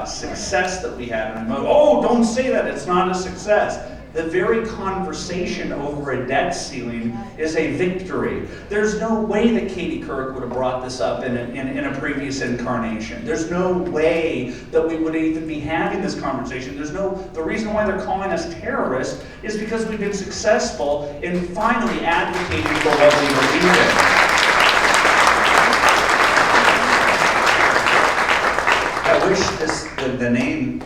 success that we had. And oh, don't say that, it's not a success. The very conversation over a debt ceiling is a victory. There's no way that Katie Couric would have brought this up in a previous incarnation. There's no way that we would even be having this conversation. The reason why they're calling us terrorists is because we've been successful in finally advocating for what we believe in. I wish the name,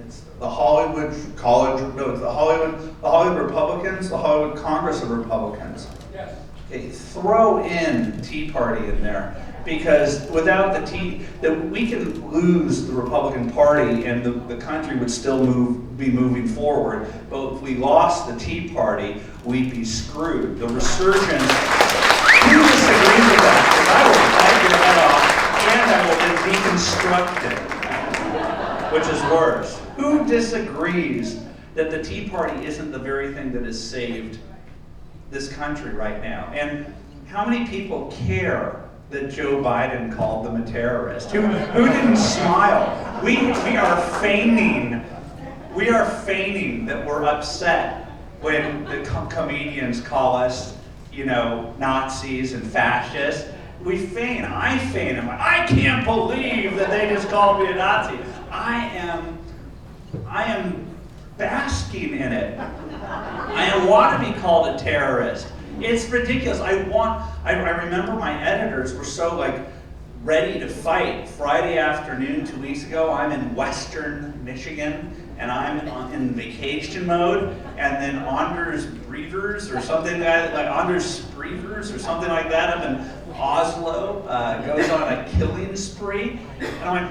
it's the Hollywood College, no, it's the Hollywood Republicans, the Hollywood Congress of Republicans. Yes. Okay, throw in Tea Party in there, because without the we can lose the Republican Party and the country would still be moving forward, but if we lost the Tea Party, we'd be screwed. The resurgence, who disagrees with that? Because I will bite your head off, and I will then deconstruct it. Which is worse. Who disagrees that the Tea Party isn't the very thing that has saved this country right now? And how many people care that Joe Biden called them a terrorist? Who didn't smile? We are feigning that we're upset when the comedians call us, Nazis and fascists. We feign. I feign. I can't believe that they just called me a Nazi. I am basking in it. I want to be called a terrorist. It's ridiculous. I remember my editors were so ready to fight. Friday afternoon, 2 weeks ago, I'm in Western Michigan, and I'm in vacation mode, and then Anders Breivers or something Anders Breivers or something like that up in Oslo goes on a killing spree, and I'm like,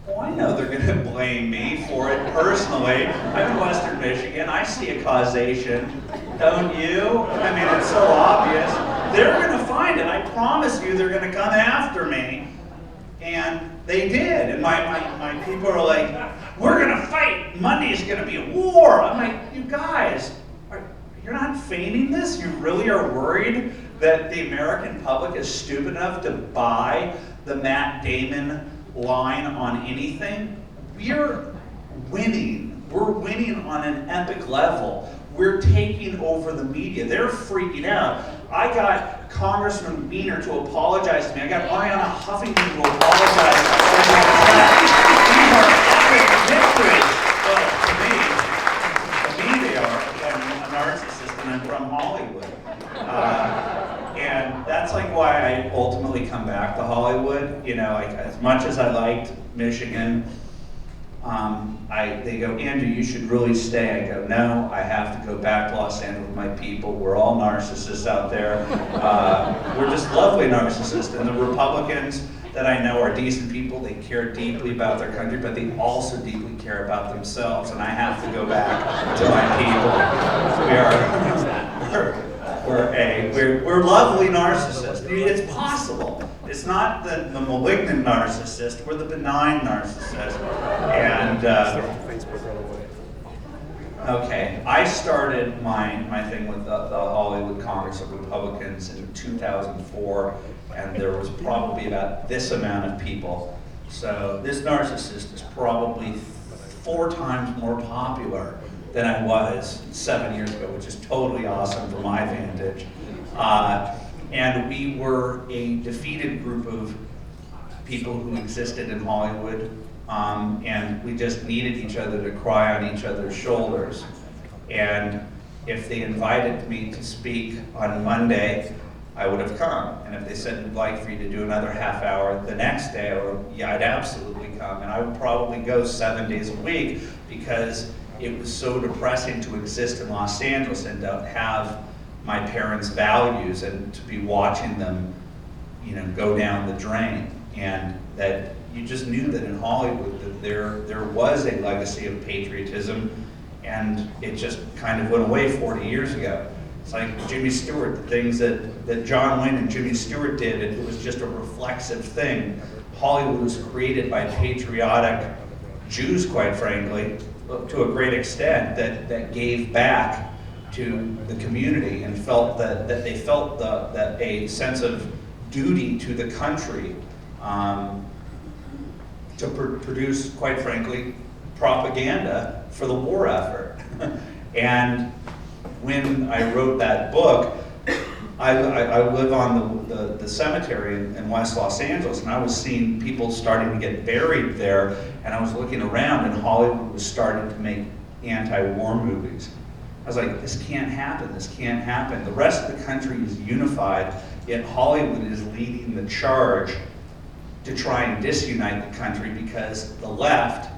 oh, I know they're going to blame me for it personally. I'm in Western Michigan. I see a causation. Don't you? I mean, it's so obvious. They're going to find it. I promise you they're going to come after me. And they did. And my people are like, we're going to fight. Monday's going to be a war. I'm like, you guys, you're not feigning this? You really are worried that the American public is stupid enough to buy the Matt Damon line on anything? We're winning. We're winning on an epic level. We're taking over the media. They're freaking out. I got Congressman Wiener to apologize to me. I got Ariana Huffington to apologize. These are epic victories. Well, to me they are. I'm a narcissist and I'm from Hollywood. And that's why I ultimately come back to Hollywood. As much as I liked Michigan, they go, Andrew, you should really stay. I go, no, I have to go back to Los Angeles with my people. We're all narcissists out there. We're just lovely narcissists. And the Republicans that I know are decent people. They care deeply about their country, but they also deeply care about themselves. And I have to go back to my people. We're lovely narcissists. It's possible. It's not the malignant narcissist. We're the benign narcissist. And okay, I started my thing with the Hollywood Congress of Republicans in 2004, and there was probably about this amount of people. So this narcissist is probably 4 times more popular than I was 7 years ago, which is totally awesome from my vantage. And we were a defeated group of people who existed in Hollywood, and we just needed each other to cry on each other's shoulders. And if they invited me to speak on Monday, I would have come. And if they said, we'd like for you to do another half hour the next day, I'd absolutely come. And I would probably go 7 days a week, because it was so depressing to exist in Los Angeles and to have my parents' values and to be watching them, go down the drain. And that you just knew that in Hollywood that there was a legacy of patriotism, and it just kind of went away 40 years ago. It's like Jimmy Stewart, the things that John Wayne and Jimmy Stewart did, it was just a reflexive thing. Hollywood was created by patriotic Jews, quite frankly, to a great extent, that gave back to the community and felt that they felt that a sense of duty to the country. to produce, quite frankly, propaganda for the war effort. And when I wrote that book, I live on the cemetery in West Los Angeles, and I was seeing people starting to get buried there, and I was looking around, and Hollywood was starting to make anti-war movies. I was like, this can't happen, this can't happen. The rest of the country is unified, yet Hollywood is leading the charge to try and disunite the country because the left,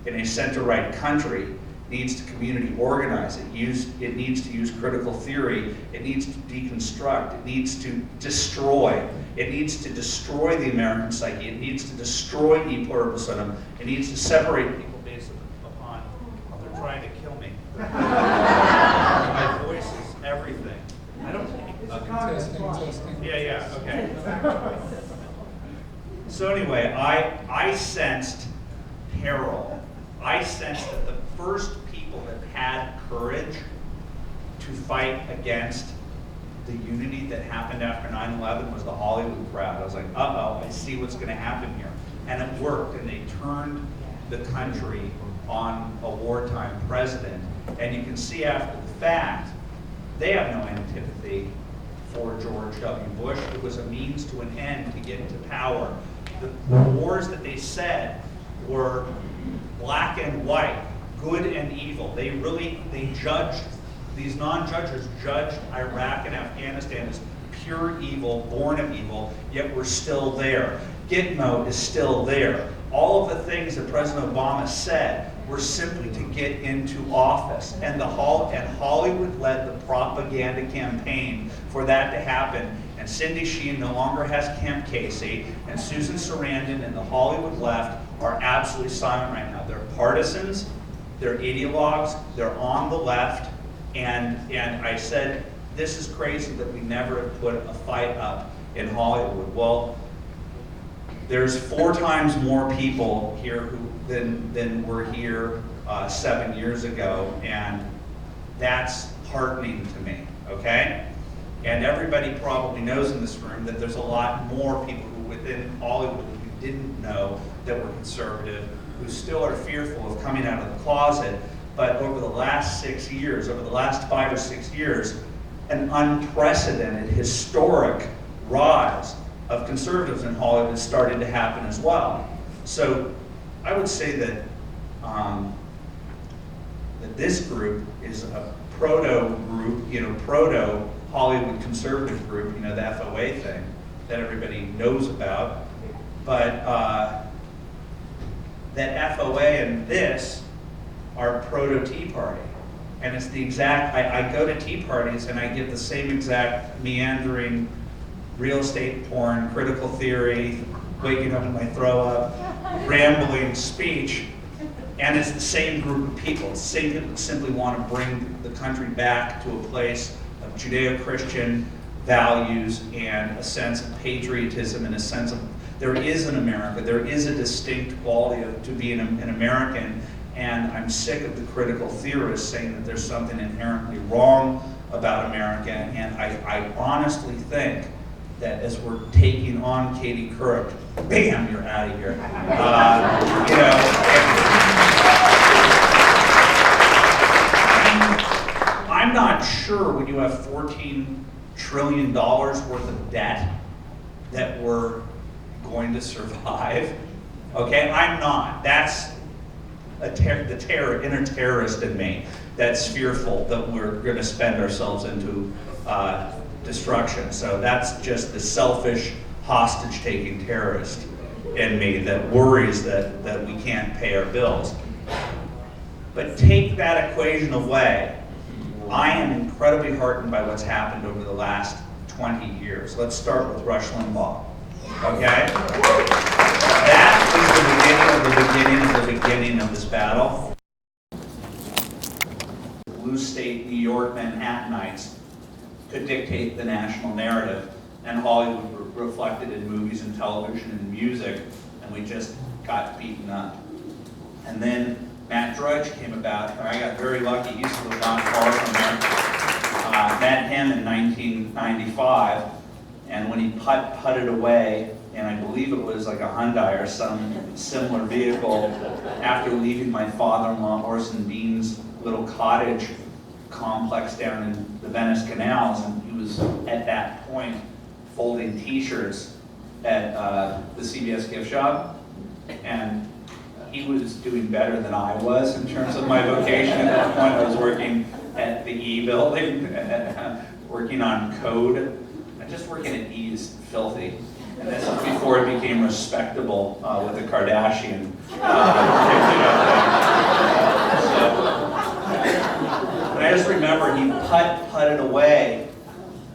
in a center-right country, needs to community organize. It needs to use critical theory. It needs to deconstruct. It needs to destroy. It needs to destroy the American psyche. It needs to destroy e pluribusum. It needs to separate people based upon, they're trying to kill me. My voice is everything. I don't think. Yeah, okay. So anyway, I sensed peril. I sensed that the first people that had courage to fight against the unity that happened after 9/11 was the Hollywood crowd. I was like, uh-oh, I see what's going to happen here. And it worked, and they turned the country on a wartime president. And you can see after the fact, they have no antipathy for George W. Bush. It was a means to an end to get to power. The wars that they said were black and white, good and evil. They judged, these non-judges judged Iraq and Afghanistan as pure evil, born of evil, yet we're still there. Gitmo is still there. All of the things that President Obama said were simply to get into office. And Hollywood led the propaganda campaign for that to happen. And Cindy Sheehan no longer has Kemp Casey, and Susan Sarandon and the Hollywood left are absolutely silent right now. They're partisans, they're ideologues, they're on the left, and I said, this is crazy that we never have put a fight up in Hollywood. Well, there's 4 times more people here than were here 7 years ago, and that's heartening to me, okay? And everybody probably knows in this room that there's a lot more people who within Hollywood who didn't know that were conservative, who still are fearful of coming out of the closet. But over the last 6 years, over the last 5 or 6 years, an unprecedented, historic rise of conservatives in Hollywood is starting to happen as well. So I would say that that this group is a proto group, proto Hollywood conservative group, the FOA thing that everybody knows about. But that FOA and this are proto Tea Party. And it's the exact, I go to tea parties and I give the same exact meandering real estate porn, critical theory, waking up in my throw up, rambling speech. And it's the same group of people. It's the same people that simply want to bring the country back to a place of Judeo-Christian values and a sense of patriotism and a sense of there is an America, there is a distinct quality to being an American, and I'm sick of the critical theorists saying that there's something inherently wrong about America, and I honestly think that as we're taking on Katie Couric, bam, you're out of here. I'm not sure when you have $14 trillion worth of debt that we're going to survive. Okay, I'm not. That's the inner terrorist in me that's fearful that we're going to spend ourselves into destruction. So that's just the selfish, hostage-taking terrorist in me that worries that we can't pay our bills. But take that equation away. I am incredibly heartened by what's happened over the last 20 years. Let's start with Rush Limbaugh. Okay? That is the beginning of this battle. Blue state, New York, Manhattanites could dictate the national narrative, and Hollywood reflected in movies and television and music, and we just got beaten up. And then Matt Drudge came about, and I got very lucky. He used to live not far from there. Met him in 1995, and when he putted away and I believe it was like a Hyundai or some similar vehicle, after leaving my father-in-law Orson Bean's little cottage complex down in the Venice canals, and he was at that point folding t-shirts at the CBS gift shop, and he was doing better than I was in terms of my vocation. At that point I was working at the E building, working on code, and just working at E is filthy. And this was before it became respectable with the Kardashian. But I just remember he putted away,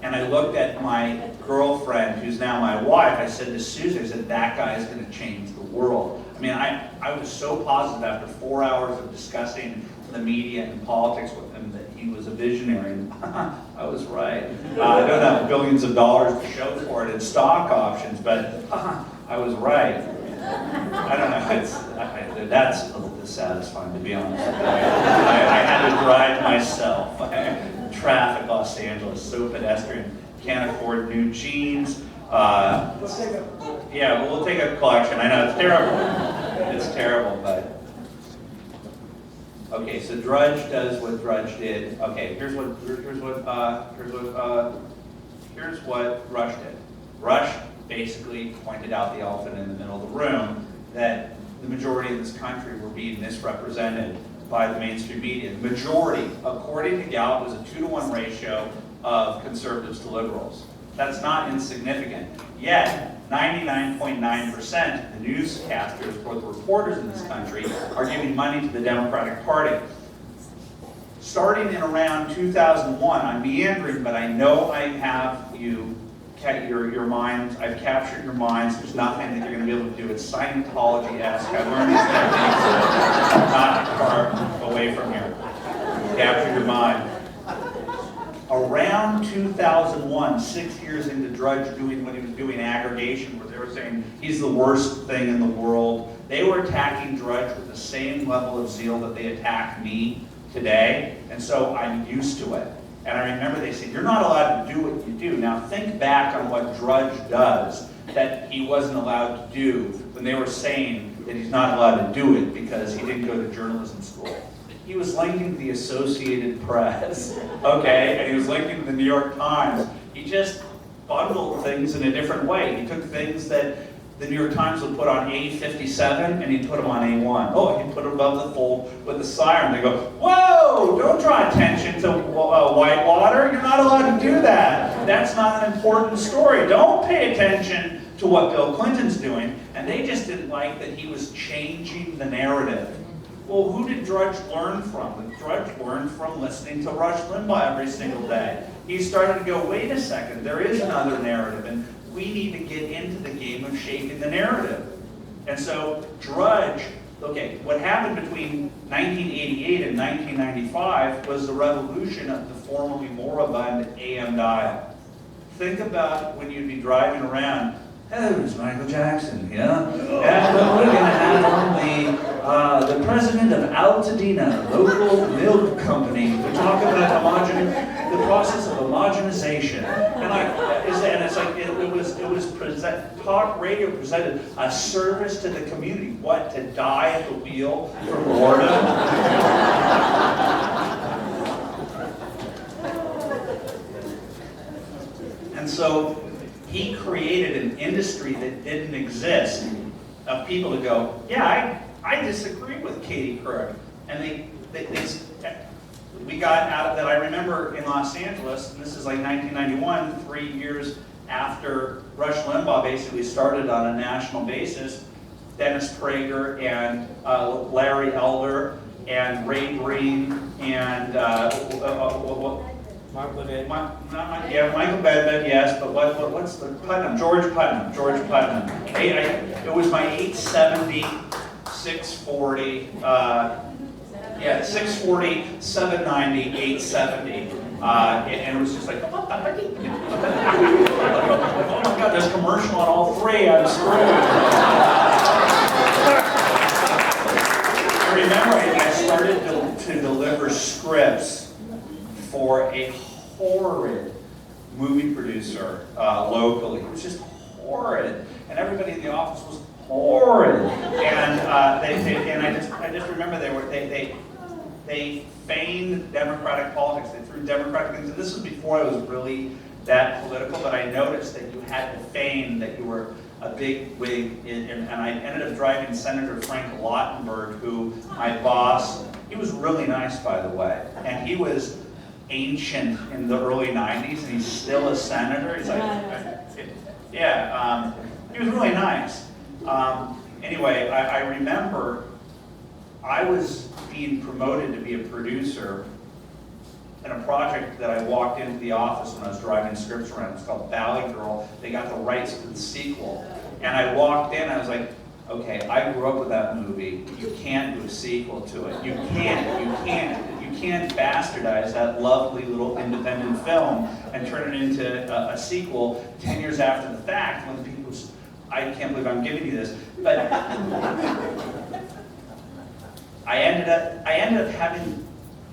and I looked at my girlfriend, who's now my wife. I said to Susie, I said, that guy is going to change the world. I mean, I was so positive after 4 hours of discussing the media and politics with him that he was a visionary, and I was right. I don't have billions of dollars to show for it in stock options, but I was right. I don't know, that's a little dissatisfying, to be honest with you. I had to drive myself. Traffic, Los Angeles, so pedestrian, can't afford new jeans. Yeah, well, we'll take a collection. I know, it's terrible. It's terrible, but... Okay, so Drudge does what Drudge did. Okay, here's what Rush did. Rush basically pointed out the elephant in the middle of the room, that the majority of this country were being misrepresented by the mainstream media. The majority, according to Gallup, was a 2-to-1 ratio of conservatives to liberals. That's not insignificant. Yet, 99.9% of the newscasters or the reporters in this country are giving money to the Democratic Party. Starting in around 2001, I'm meandering, but I know I have your minds, I've captured your minds. There's nothing that you're going to be able to do. It's Scientology-esque. I've learned these techniques not far away from here. Capture your mind. Around 2001, 6 years into Drudge doing what he was doing, aggregation, where they were saying he's the worst thing in the world, they were attacking Drudge with the same level of zeal that they attack me today, and so I'm used to it. And I remember they said, you're not allowed to do what you do. Now think back on what Drudge does that he wasn't allowed to do when they were saying that he's not allowed to do it because he didn't go to journalism school. He was linking to the Associated Press, okay, and he was linking to the New York Times. He just bundled things in a different way. He took things that the New York Times would put on A57, and he'd put them on A1. Oh, he'd put them above the fold with the siren. They go, whoa, don't draw attention to Whitewater. You're not allowed to do that. That's not an important story. Don't pay attention to what Bill Clinton's doing. And they just didn't like that he was changing the narrative. Well, who did Drudge learn from? Drudge learned from listening to Rush Limbaugh every single day. He started to go, wait a second, there is another narrative, and we need to get into the game of shaping the narrative. And so Drudge, okay, what happened between 1988 and 1995 was the revolution of the formerly moribund AM dial. Think about when you'd be driving around, oh, it's Michael Jackson, yeah? And we're going to have on the president of Altadena, local milk company, to talk about the process of homogenization. And it's like talk radio presented a service to the community. What, to die at the wheel for boredom? And so he created an industry that didn't exist of people to go, yeah, I disagree with Katie Couric. And we got out of that. I remember in Los Angeles, and this is like 1991, 3 years after Rush Limbaugh basically started on a national basis, Dennis Prager and Larry Elder and Ray Green and Michael Bedford, yes, but what's the Putnam? George Putnam. It was my 870, 640, 640, 790, 870, and it was just like, what the heck? Oh my God, there's commercial on all three. I'm screwed. I remember I started to deliver scripts for a horrid movie producer locally. It was just horrid. And and I just remember they feigned Democratic politics. They threw Democratic things. And this was before I was really that political, but I noticed that you had to feign that you were a big wig, and I ended up driving Senator Frank Lautenberg, who my boss, he was really nice, by the way, and he was ancient in the early 90s, and he's still a senator. He's like, yeah, he was really nice. Anyway, I remember I was being promoted to be a producer in a project that I walked into the office when I was driving scripts around. It's called Valley Girl. They got the rights to the sequel. And I walked in, I was like, okay, I grew up with that movie. You can't do a sequel to it. You can't bastardize that lovely little independent film and turn it into a sequel 10 years after the fact when people, I can't believe I'm giving you this, but I ended up having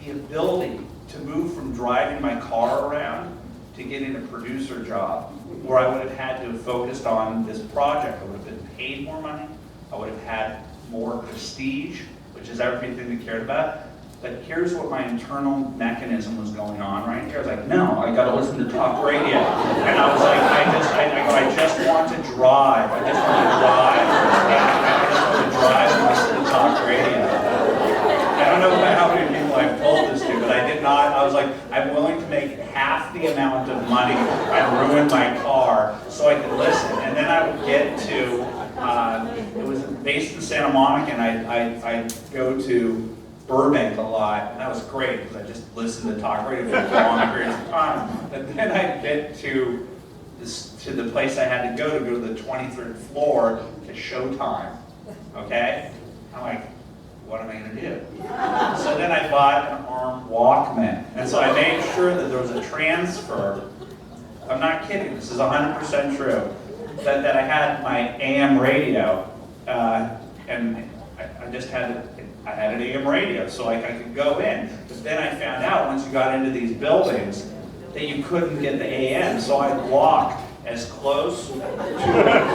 the ability to move from driving my car around to getting a producer job where I would have had to have focused on this project. I would have been paid more money. I would have had more prestige, which is everything we cared about. But here's what my internal mechanism was going on right here. I was like, no, I got to listen to talk radio. And I was like, I just want to drive. I just want to drive. I just want to drive and listen to talk radio. I don't know how many people I've told this to, but I did not. I was like, I'm willing to make half the amount of money and ruin my car so I could listen. And then I would get to, it was based in Santa Monica, and I'd go to Burbank a lot, and that was great because I just listened to talk radio for long periods of time. But then I'd get to the place I had to go to the 23rd floor to Showtime. Okay? I'm like, what am I going to do? So then I bought an armed Walkman. And so I made sure that there was a transfer. I'm not kidding, this is 100% true. That I had my AM radio, and I just had I had an AM radio, so I could go in. But then I found out once you got into these buildings that you couldn't get the AM, so I'd walk as close to the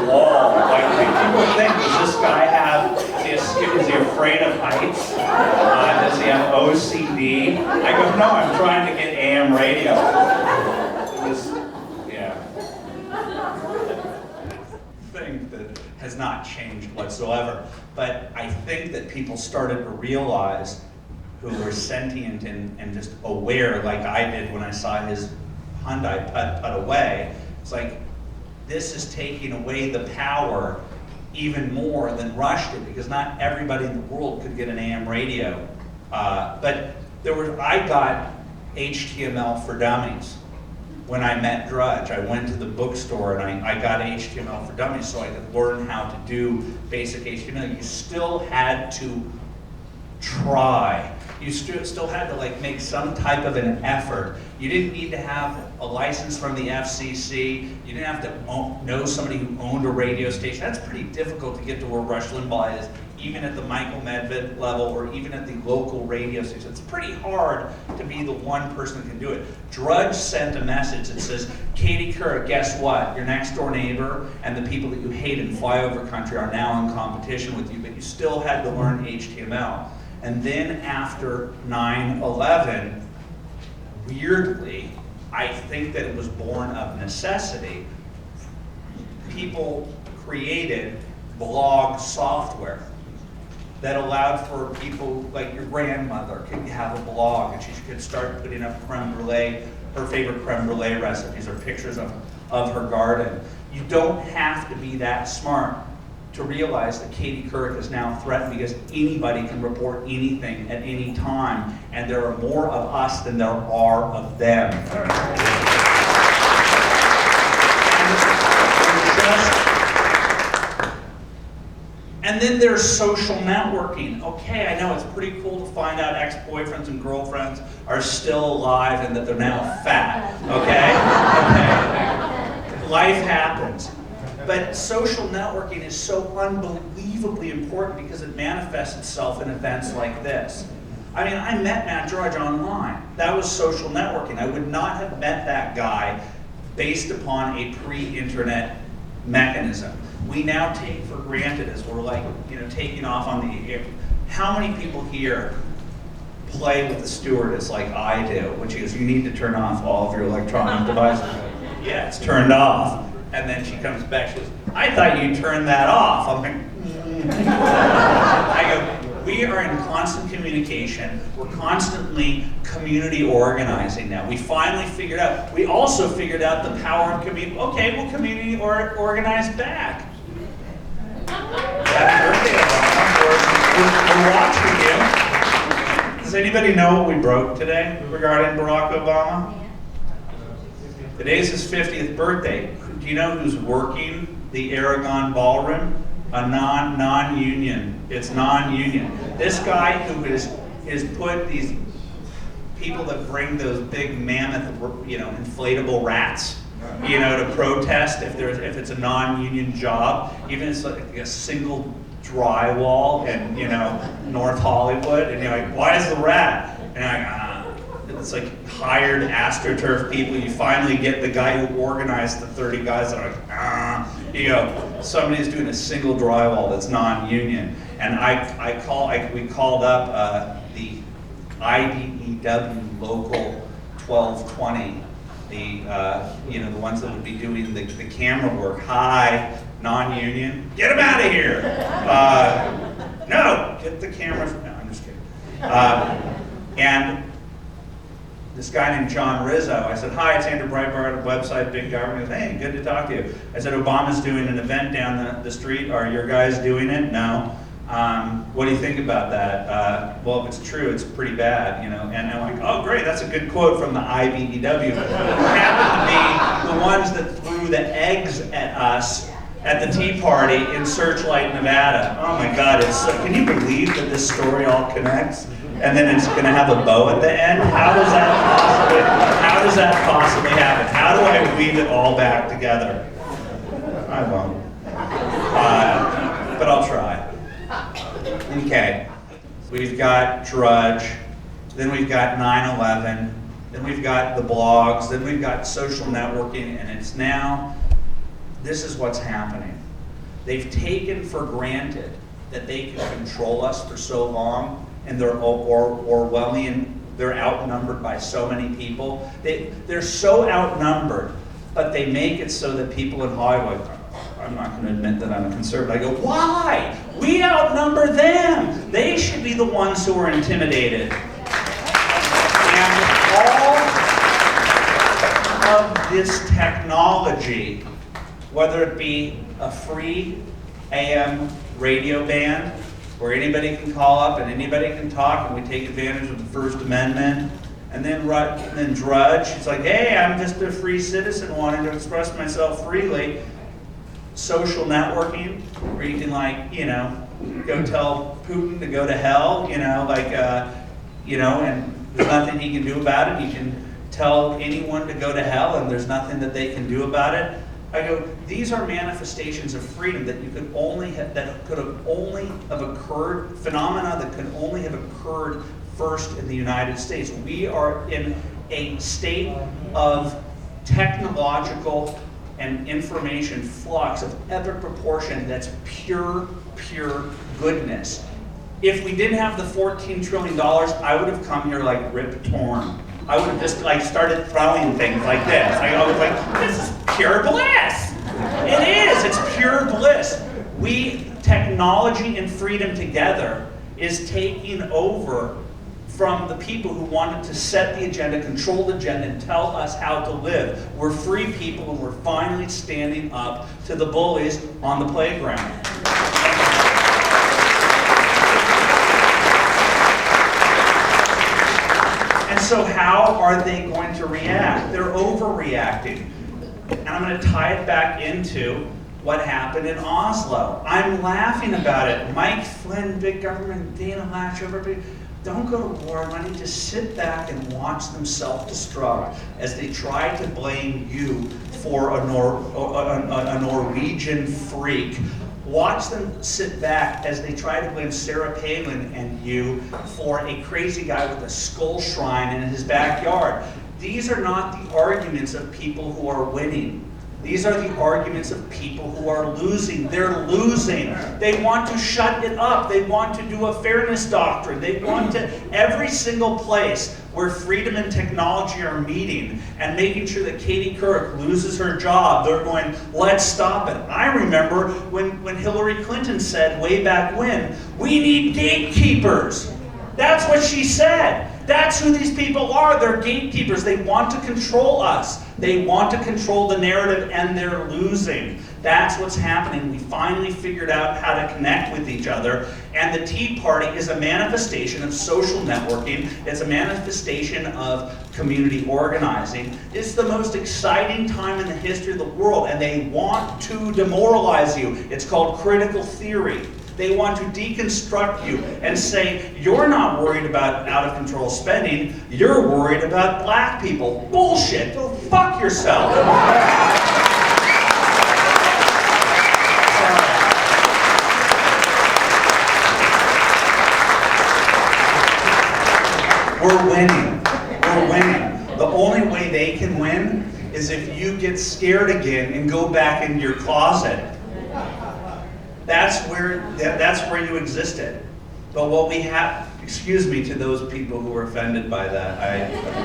wall. Like, people think, does this guy have, is he afraid of heights? Does he have OCD? I go, no, I'm trying to get AM radio. It was, yeah. Thing that has not changed whatsoever. But I think that people started to realize, who were sentient and just aware, like I did when I saw his Hyundai put away. It's like, this is taking away the power even more than Rush did, because not everybody in the world could get an AM radio. But I got HTML for Dummies when I met Drudge. I went to the bookstore and I got HTML for Dummies so I could learn how to do basic HTML. You still had to try. You still had to make some type of an effort. You didn't need to have a license from the FCC. You didn't have to know somebody who owned a radio station. That's pretty difficult to get to where Rush Limbaugh is, even at the Michael Medved level or even at the local radio station. It's pretty hard to be the one person that can do it. Drudge sent a message that says, Katie Couric, guess what? Your next door neighbor and the people that you hate in flyover country are now in competition with you, but you still had to learn HTML. And then after 9/11, weirdly, I think that it was born of necessity. People created blog software that allowed for people like your grandmother could have a blog and she could start putting up creme brulee, her favorite creme brulee recipes or pictures of her garden. You don't have to be that smart to realize that Katie Couric is now threatened because anybody can report anything at any time, and there are more of us than there are of them. And then there's social networking. Okay, I know it's pretty cool to find out ex-boyfriends and girlfriends are still alive and that they're now fat. Okay? Life happens. But social networking is so unbelievably important because it manifests itself in events like this. I mean, I met Matt Drudge online. That was social networking. I would not have met that guy based upon a pre-internet mechanism. we now take for granted as we're like, taking off on the air. How many people here play with the stewardess like I do, which is you need to turn off all of your electronic devices? Yeah, it's turned off. And then she comes back, she goes, I thought you turned that off. I'm like, I go, we are in constant communication. We're constantly community organizing now. We finally figured out, we also figured out the power of community. Okay, we'll community organize back. Happy birthday, Obama. We're watching you. Does anybody know what we broke today regarding Barack Obama? Today's his 50th birthday. Do you know who's working the Aragon Ballroom? A non-union. It's non-union. This guy who is put these people that bring those big mammoth, inflatable rats, to protest if it's a non-union job, even if it's like a single drywall in North Hollywood, and you're like, why is the rat? And you're like, it's like hired AstroTurf people. You finally get the guy who organized the 30 guys that are like, somebody's doing a single drywall that's non-union. And we called up the IDEW local 1220, the ones that would be doing the camera work. Hi, non-union, get them out of here. No, get the camera from, no, I'm just kidding. And this guy named John Rizzo, I said, hi, it's Andrew Breitbart, website, Big Government. He goes, hey, good to talk to you. I said, Obama's doing an event down the street. Are your guys doing it? No. What do you think about that? Well, if it's true, it's pretty bad, And I'm like, oh, great, that's a good quote from the IBEW. Who happened to be the ones that threw the eggs at us at the Tea Party in Searchlight, Nevada. Oh my God, can you believe that this story all connects? And then it's going to have a bow at the end? How does that possibly happen? How do I weave it all back together? I won't. But I'll try. Okay. We've got Drudge, then we've got 9/11, then we've got the blogs, then we've got social networking, and it's now, this is what's happening. They've taken for granted that they can control us for so long, and they're Orwellian, they're outnumbered by so many people. They're so outnumbered, but they make it so that people in Hollywood, I'm not going to admit that I'm a conservative. I go, why? We outnumber them. They should be the ones who are intimidated. And all of this technology, whether it be a free AM radio band, where anybody can call up and anybody can talk, and we take advantage of the First Amendment. And then Drudge, it's like, hey, I'm just a free citizen wanting to express myself freely. Social networking, where you can go tell Putin to go to hell, and there's nothing he can do about it. You can tell anyone to go to hell, and there's nothing that they can do about it. I go, these are manifestations of freedom that could only have occurred, phenomena that could only have occurred first in the United States. We are in a state of technological and information flux of epic proportion that's pure goodness. If we didn't have the $14 trillion, I would have come here like Rip Torn. I would have just started throwing things like this. I was like, this is pure bliss. It is, it's pure bliss. Technology and freedom together is taking over from the people who wanted to set the agenda, control the agenda, and tell us how to live. We're free people, and we're finally standing up to the bullies on the playground. And so how are they going to react? They're overreacting. And I'm going to tie it back into what happened in Oslo. I'm laughing about it. Mike Flynn, Big Government, Dana Latch, everybody. Don't go to war, honey. Just sit back and watch them self-destruct as they try to blame you for a Norwegian freak. Watch them sit back as they try to blame Sarah Palin and you for a crazy guy with a skull shrine in his backyard. These are not the arguments of people who are winning. These are the arguments of people who are losing. They're losing. They want to shut it up. They want to do a fairness doctrine. They want to, every single place where freedom and technology are meeting and making sure that Katie Couric loses her job, they're going, let's stop it. I remember when Hillary Clinton said way back when, we need gatekeepers. That's what she said. That's who these people are. They're gatekeepers. They want to control us. They want to control the narrative, and they're losing. That's what's happening. We finally figured out how to connect with each other, and the Tea Party is a manifestation of social networking. It's a manifestation of community organizing. It's the most exciting time in the history of the world, and they want to demoralize you. It's called critical theory. They want to deconstruct you and say, you're not worried about out-of-control spending, you're worried about black people. Bullshit. Go fuck yourself. We're winning. We're winning. The only way they can win is if you get scared again and go back in your closet. That's where you existed. But what we have, excuse me to those people who are offended by that.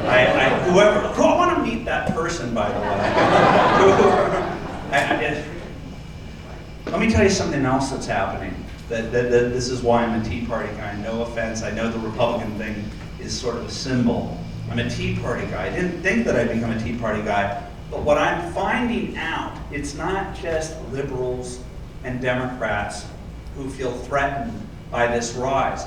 I want to meet that person, by the way. Let me tell you something else that's happening. That this is why I'm a Tea Party guy. No offense, I know the Republican thing is sort of a symbol. I'm a Tea Party guy. I didn't think that I'd become a Tea Party guy, but what I'm finding out, it's not just liberals and Democrats who feel threatened by this rise.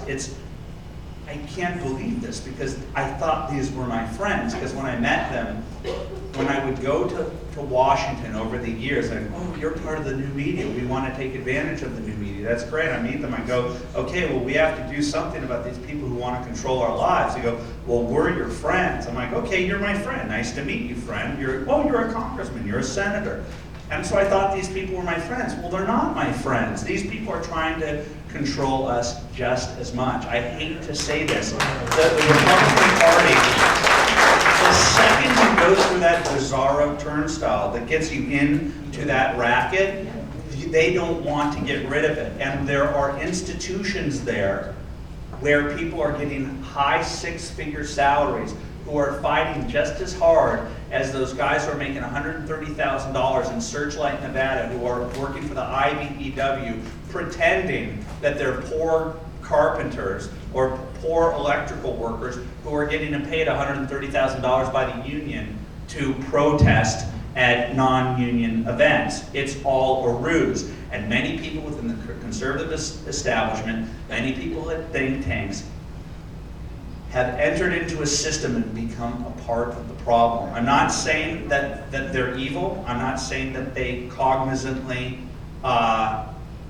I can't believe this because I thought these were my friends, because when I met them, when I would go to Washington over the years, I'd go, oh, you're part of the new media. We want to take advantage of the new media. That's great. I meet them. I go, okay, well, we have to do something about these people who want to control our lives. They go, well, we're your friends. I'm like, okay, you're my friend. Nice to meet you, friend. You're a congressman. You're a senator. And so I thought these people were my friends. Well, they're not my friends. These people are trying to control us just as much. I hate to say this. The Republican Party, the second you go through that bizarro turnstile that gets you into that racket, they don't want to get rid of it. And there are institutions there where people are getting high six-figure salaries who are fighting just as hard as those guys who are making $130,000 in Searchlight, Nevada, who are working for the IBEW, pretending that they're poor carpenters or poor electrical workers who are getting paid $130,000 by the union to protest at non-union events. It's all a ruse. And many people within the conservative establishment, many people at think tanks, have entered into a system and become a part of the problem. I'm not saying that they're evil. I'm not saying that they cognizantly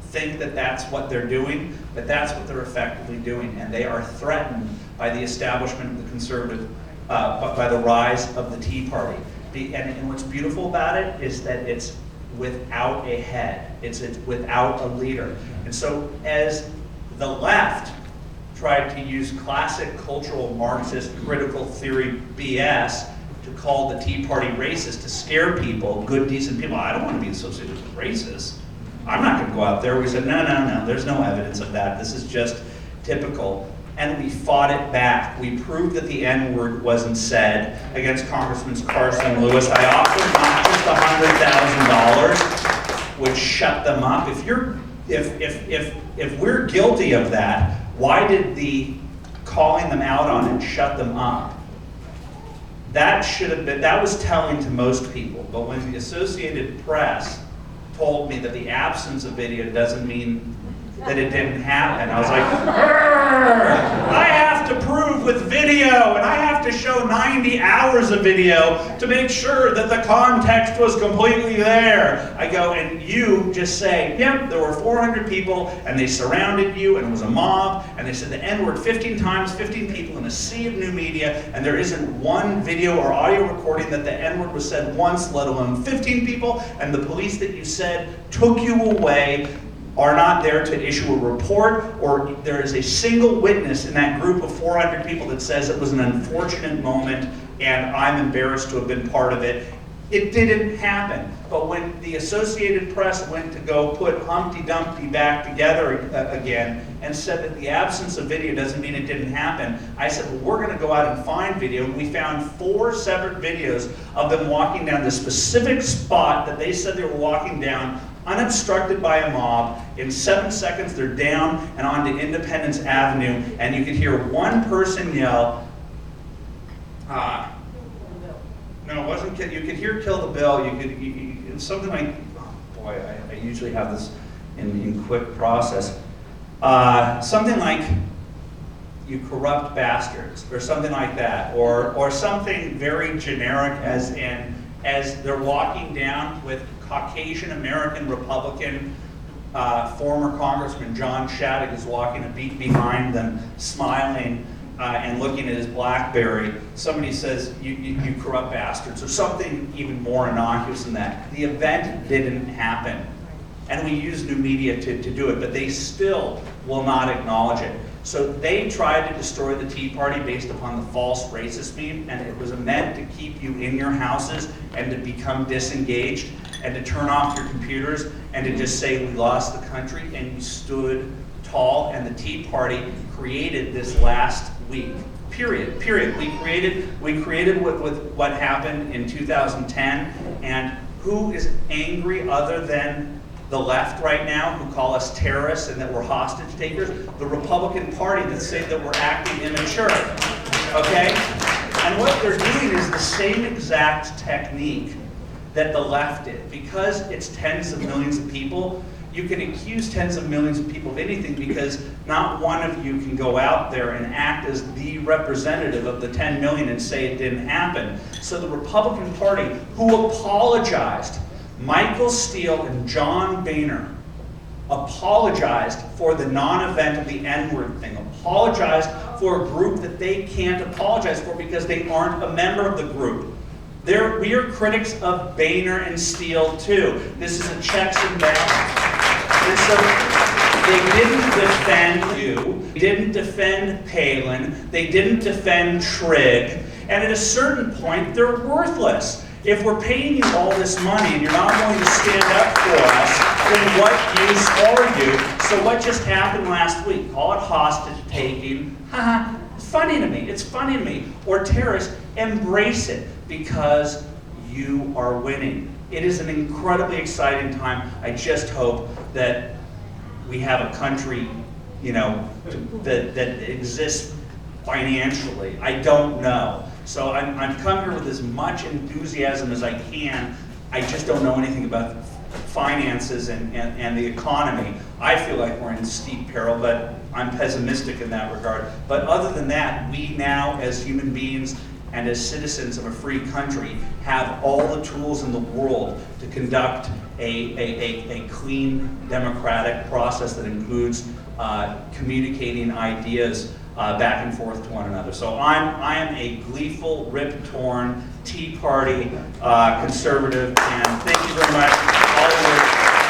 think that that's what they're doing, but that's what they're effectively doing. And they are threatened by the establishment of the conservative, by the rise of the Tea Party. And what's beautiful about it is that it's without a head. It's without a leader. And so as the left tried to use classic cultural Marxist critical theory BS to call the Tea Party racist, to scare people, good, decent people. I don't want to be associated with racists. I'm not going to go out there. We said, no, there's no evidence of that. This is just typical. And we fought it back. We proved that the N-word wasn't said against Congressman Carson and Lewis. I offered not just $100,000, which shut them up. If we're guilty of that, why did the calling them out on it shut them up? That should have been, that was telling to most people. But when the Associated Press told me that the absence of video doesn't mean that it didn't happen, I was like, I have to prove with video, and I have to show 90 hours of video to make sure that the context was completely there. I go, and you just say, yep, there were 400 people, and they surrounded you, and it was a mob, and they said the N-word 15 times, 15 people in a sea of new media, and there isn't one video or audio recording that the N-word was said once, let alone 15 people, and the police that you said took you away are not there to issue a report, or there is a single witness in that group of 400 people that says it was an unfortunate moment and I'm embarrassed to have been part of it. It didn't happen. But when the Associated Press went to go put Humpty Dumpty back together again and said that the absence of video doesn't mean it didn't happen, I said, well, we're going to go out and find video. And we found 4 separate videos of them walking down the specific spot that they said they were walking down, unobstructed by a mob. In 7 seconds, they're down and onto Independence Avenue, and you could hear one person yell, no, it wasn't. You could hear "Kill the Bill." It's something like, oh boy, I usually have this in quick process. Something like, "You corrupt bastards," or something like that, or something very generic, as they're walking down with Caucasian American Republican former Congressman John Shattuck is walking a beat behind them, smiling. And looking at his BlackBerry, somebody says, you corrupt bastards, or something even more innocuous than that. The event didn't happen. And we use new media to do it, but they still will not acknowledge it. So they tried to destroy the Tea Party based upon the false racist meme, and it was meant to keep you in your houses and to become disengaged and to turn off your computers and to just say, we lost the country, and you stood tall. And the Tea Party created this last week. Period. We created with what happened in 2010, and who is angry other than the left right now, who call us terrorists and that we're hostage takers? The Republican Party that say that we're acting immature. Okay? And what they're doing is the same exact technique that the left did. Because it's tens of millions of people, you can accuse tens of millions of people of anything, because not one of you can go out there and act as the representative of the 10 million and say it didn't happen. So the Republican Party, who apologized, Michael Steele and John Boehner apologized for the non-event of the N-word thing, apologized for a group that they can't apologize for because they aren't a member of the group. We are critics of Boehner and Steele too. This is a checks and balances. And so they didn't defend you, they didn't defend Palin, they didn't defend Trigg, and at a certain point, they're worthless. If we're paying you all this money and you're not going to stand up for us, then what use are you? So what just happened last week? Call it hostage taking. Haha, it's funny to me. It's funny to me. Or terrorists, embrace it because you are winning. It is an incredibly exciting time. I just hope that we have a country, that exists financially. I don't know. So I'm come here with as much enthusiasm as I can. I just don't know anything about finances and the economy. I feel like we're in steep peril, but I'm pessimistic in that regard. But other than that, we now, as human beings and as citizens of a free country, have all the tools in the world to conduct a clean, democratic process that includes communicating ideas back and forth to one another. So I am a gleeful, rip-torn, Tea Party conservative, and thank you very much, all of your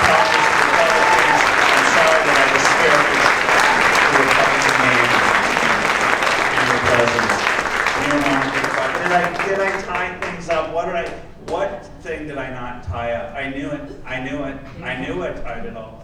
colleagues Republicans. I'm sorry that I disparaged the Republican name and your presidents. Did I tie things up? What thing did I not tie up? I knew it. I did all.